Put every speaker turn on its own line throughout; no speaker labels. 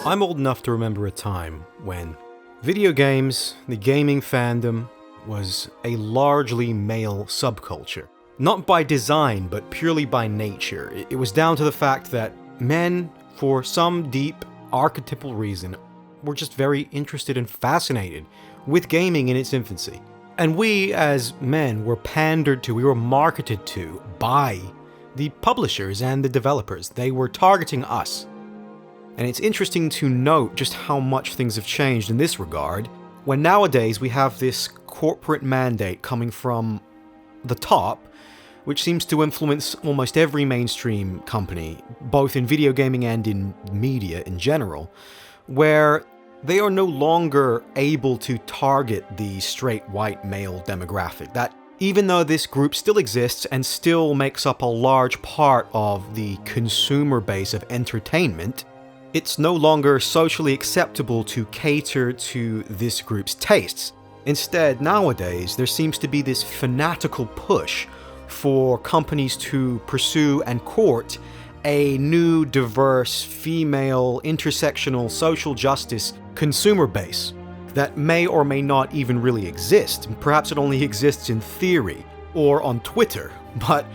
I'm old enough to remember a time when video games, the gaming fandom, was a largely male subculture. Not by design, but purely by nature. It was down to the fact that men, for some deep archetypal reason, were just very interested and fascinated with gaming in its infancy. And we, as men, were pandered to, we were marketed to by the publishers and the developers. They were targeting us. And it's interesting to note just how much things have changed in this regard, when nowadays we have this corporate mandate coming from the top, which seems to influence almost every mainstream company, both in video gaming and in media in general, where they are no longer able to target the straight white male demographic. That even though this group still exists and still makes up a large part of the consumer base of entertainment, it's no longer socially acceptable to cater to this group's tastes. Instead, nowadays, there seems to be this fanatical push for companies to pursue and court a new, diverse, female, intersectional, social justice consumer base that may or may not even really exist. Perhaps it only exists in theory or on Twitter. But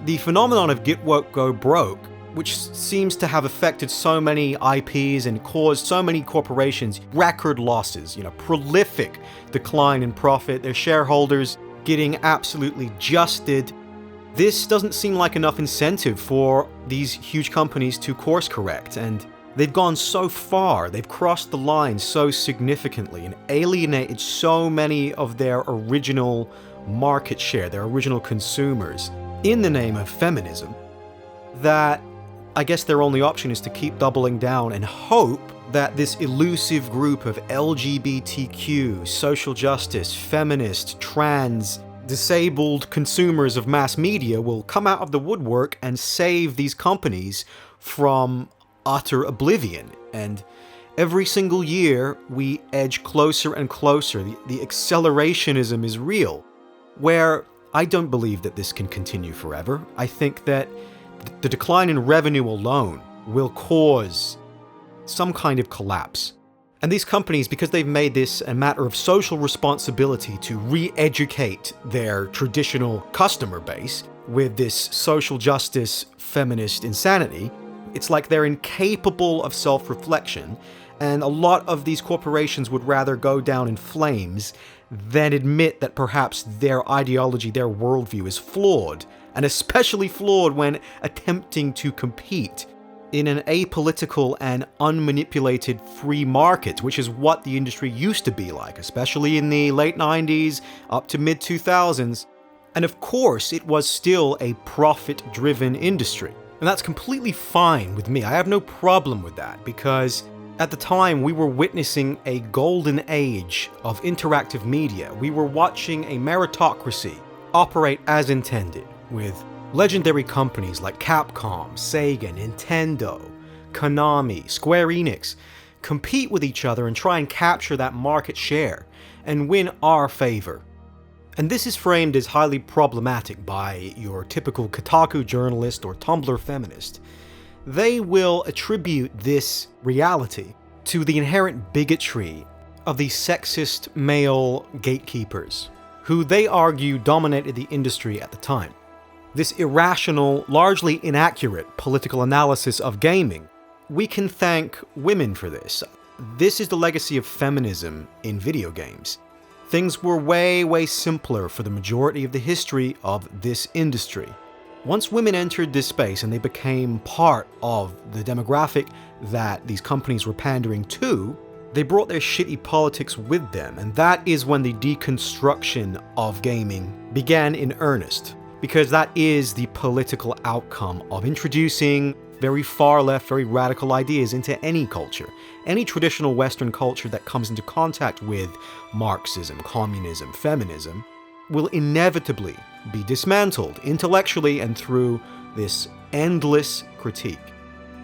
the phenomenon of get woke, go broke, which seems to have affected so many IPs and caused so many corporations record losses, prolific decline in profit, their shareholders getting absolutely justed. This doesn't seem like enough incentive for these huge companies to course correct, and they've gone so far, they've crossed the line so significantly and alienated so many of their original market share, their original consumers, in the name of feminism, that I guess their only option is to keep doubling down and hope that this elusive group of LGBTQ, social justice, feminist, trans, disabled consumers of mass media will come out of the woodwork and save these companies from utter oblivion. And every single year, we edge closer and closer. The accelerationism is real, where I don't believe that this can continue forever. I think that the decline in revenue alone will cause some kind of collapse. And these companies, because they've made this a matter of social responsibility to re-educate their traditional customer base with this social justice, feminist insanity, it's like they're incapable of self-reflection, and a lot of these corporations would rather go down in flames than admit that perhaps their ideology, their worldview is flawed, and especially flawed when attempting to compete in an apolitical and unmanipulated free market, which is what the industry used to be like, especially in the late 90s up to mid-2000s. And of course, it was still a profit-driven industry. And that's completely fine with me. I have no problem with that, because at the time, we were witnessing a golden age of interactive media. We were watching a meritocracy operate as intended, with legendary companies like Capcom, Sega, Nintendo, Konami, Square Enix compete with each other and try and capture that market share and win our favor. And this is framed as highly problematic by your typical Kotaku journalist or Tumblr feminist. They will attribute this reality to the inherent bigotry of the sexist male gatekeepers, who they argue dominated the industry at the time. This irrational, largely inaccurate political analysis of gaming, we can thank women for this. This is the legacy of feminism in video games. Things were way, way simpler for the majority of the history of this industry. Once women entered this space and they became part of the demographic that these companies were pandering to, they brought their shitty politics with them, and that is when the deconstruction of gaming began in earnest. Because that is the political outcome of introducing very far left, very radical ideas into any culture. Any traditional Western culture that comes into contact with Marxism, communism, feminism, will inevitably be dismantled intellectually and through this endless critique.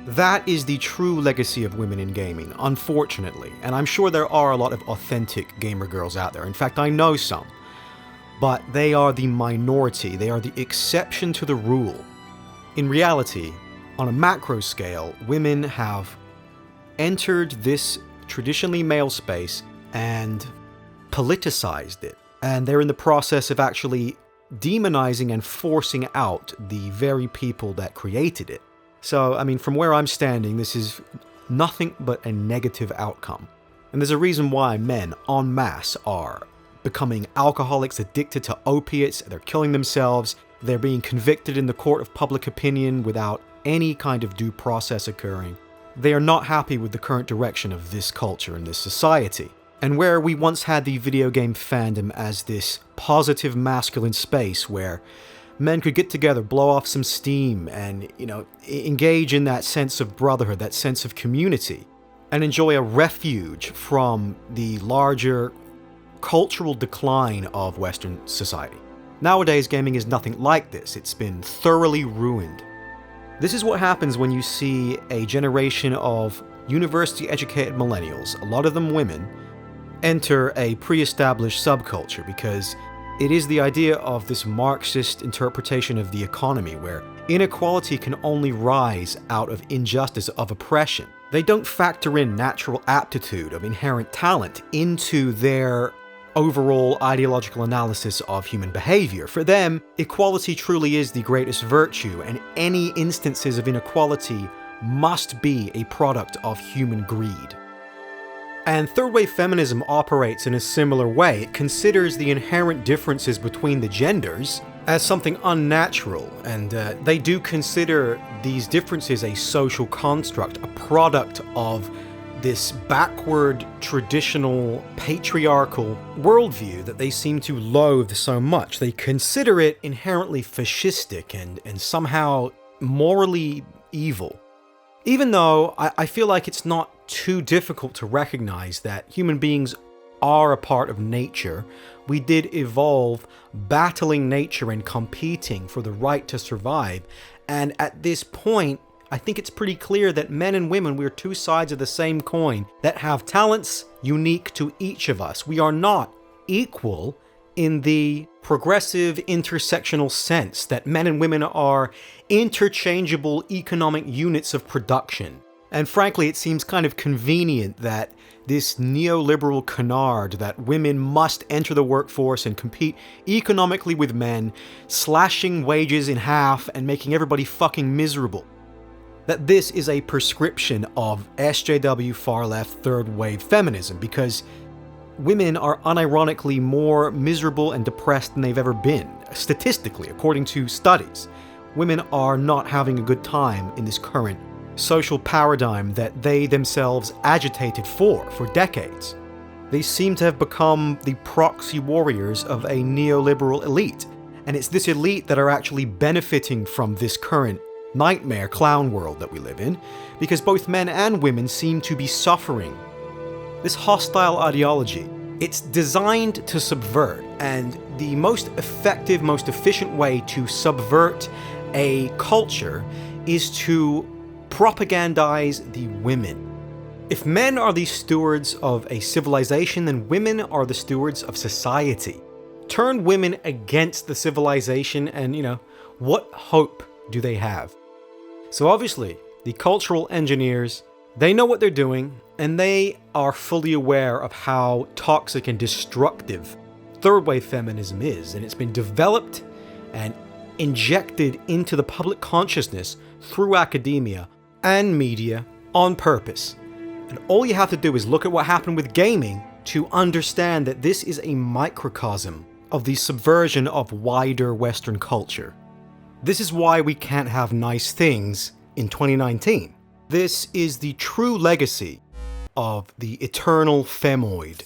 That is the true legacy of women in gaming, unfortunately. And I'm sure there are a lot of authentic gamer girls out there. In fact, I know some. But they are the minority, they are the exception to the rule. In reality, on a macro scale, women have entered this traditionally male space and politicized it. And they're in the process of actually demonizing and forcing out the very people that created it. So, I mean, from where I'm standing, this is nothing but a negative outcome. And there's a reason why men en masse are becoming alcoholics, addicted to opiates, they're killing themselves, they're being convicted in the court of public opinion without any kind of due process occurring. They are not happy with the current direction of this culture and this society. And where we once had the video game fandom as this positive masculine space where men could get together, blow off some steam, and, engage in that sense of brotherhood, that sense of community, and enjoy a refuge from the larger cultural decline of Western society. Nowadays, gaming is nothing like this. It's been thoroughly ruined. This is what happens when you see a generation of university-educated millennials, a lot of them women, enter a pre-established subculture, because it is the idea of this Marxist interpretation of the economy where inequality can only rise out of injustice, of oppression. They don't factor in natural aptitude, of inherent talent, into their overall ideological analysis of human behavior. For them, equality truly is the greatest virtue, and any instances of inequality must be a product of human greed. And third-wave feminism operates in a similar way. It considers the inherent differences between the genders as something unnatural, and they do consider these differences a social construct, a product of this backward, traditional, patriarchal worldview that they seem to loathe so much. They consider it inherently fascistic and somehow morally evil. Even though I feel like it's not too difficult to recognize that human beings are a part of nature. We did evolve battling nature and competing for the right to survive. And at this point, I think it's pretty clear that men and women, we're two sides of the same coin that have talents unique to each of us. We are not equal in the progressive intersectional sense that men and women are interchangeable economic units of production. And frankly, it seems kind of convenient that this neoliberal canard that women must enter the workforce and compete economically with men, slashing wages in half and making everybody fucking miserable. That this is a prescription of SJW far-left third-wave feminism, because women are unironically more miserable and depressed than they've ever been. Statistically, according to studies, women are not having a good time in this current social paradigm that they themselves agitated for decades. They seem to have become the proxy warriors of a neoliberal elite, and it's this elite that are actually benefiting from this current nightmare clown world that we live in, because both men and women seem to be suffering. This hostile ideology, it's designed to subvert, and the most effective, most efficient way to subvert a culture is to propagandize the women. If men are the stewards of a civilization, then women are the stewards of society. Turn women against the civilization and, what hope do they have? So obviously, the cultural engineers, they know what they're doing, and they are fully aware of how toxic and destructive third-wave feminism is, and it's been developed and injected into the public consciousness through academia and media on purpose. And all you have to do is look at what happened with gaming to understand that this is a microcosm of the subversion of wider Western culture. This is why we can't have nice things in 2019. This is the true legacy of the eternal femoid.